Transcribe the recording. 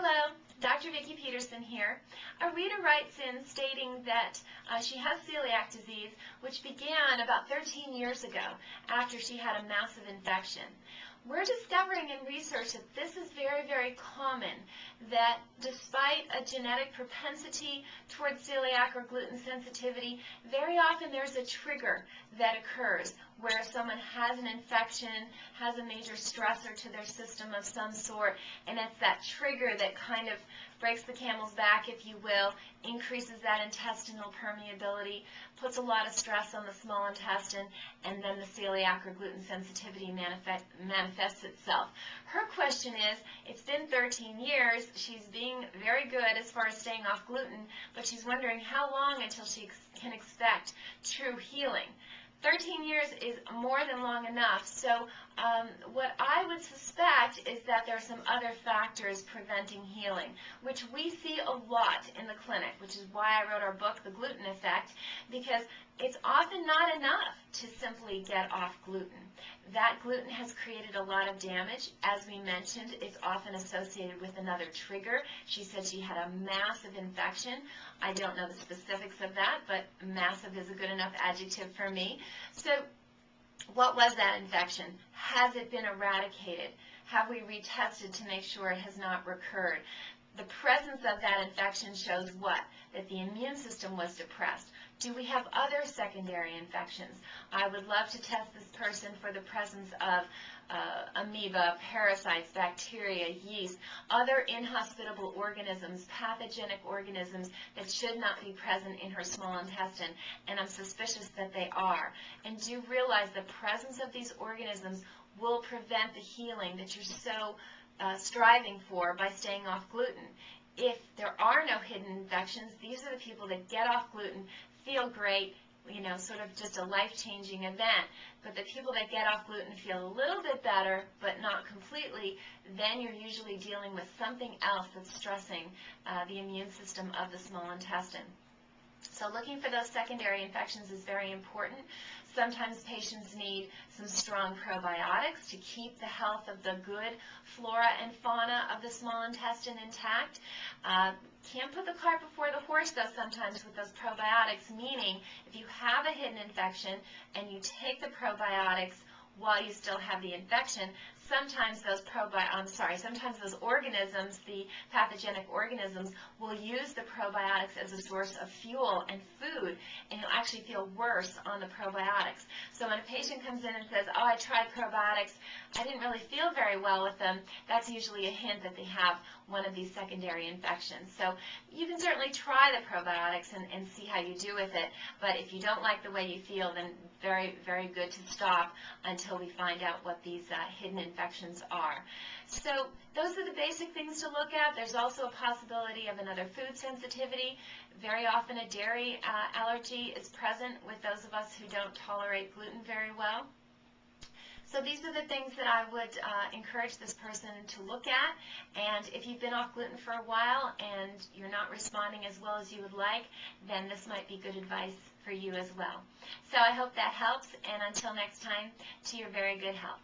Hello, Dr. Vikki Petersen here. A reader writes in stating that she has celiac disease, which began about 13 years ago after she had a massive infection. We're discovering in research that this is very, very common, that despite a genetic propensity towards celiac or gluten sensitivity, very often there's a trigger that occurs where someone has an infection, has a major stressor to their system of some sort, and it's that trigger that kind of breaks the camel's back, if you will, increases that intestinal permeability, puts a lot of stress on the small intestine, and then the celiac or gluten sensitivity manifests itself. Her question is, it's been 13 years, she's being very good as far as staying off gluten, but she's wondering how long until she can expect true healing. 13 years is more than long enough, so what I would suspect is that there are some other factors preventing healing, which we see a lot in the clinic, which is why I wrote our book, The Gluten Effect, because it's often not enough to simply get off gluten. That gluten has created a lot of damage. As we mentioned, it's often associated with another trigger. She said she had a massive infection. I don't know the specifics of that, but massive is a good enough adjective for me. So what was that infection? Has it been eradicated? Have we retested to make sure it has not recurred? The presence of that infection shows what? That the immune system was depressed. Do we have other secondary infections? I would love to test this person for the presence of amoeba, parasites, bacteria, yeast, other inhospitable organisms, pathogenic organisms that should not be present in her small intestine, and I'm suspicious that they are. And do realize the presence of these organisms will prevent the healing that you're so striving for by staying off gluten. If there are no hidden infections, these are the people that get off gluten, feel great, you know, sort of just a life-changing event. But the people that get off gluten feel a little bit better, but not completely, then you're usually dealing with something else that's stressing the immune system of the small intestine. So looking for those secondary infections is very important. Sometimes patients need some strong probiotics to keep the health of the good flora and fauna of the small intestine intact. Can't put the cart before the horse, though, sometimes with those probiotics, meaning if you have a hidden infection and you take the probiotics while you still have the infection, sometimes those organisms, the pathogenic organisms, will use the probiotics as a source of fuel and food, and you'll actually feel worse on the probiotics. So when a patient comes in and says, oh, I tried probiotics, I didn't really feel very well with them, that's usually a hint that they have one of these secondary infections. So you can certainly try the probiotics and see how you do with it, but if you don't like the way you feel, then very, very good to stop until we find out what these hidden infections are. So those are the basic things to look at. There's also a possibility of another food sensitivity. Very often a dairy allergy is present with those of us who don't tolerate gluten very well. So these are the things that I would encourage this person to look at. And if you've been off gluten for a while and you're not responding as well as you would like, then this might be good advice for you as well. So I hope that helps, and until next time, to your very good health.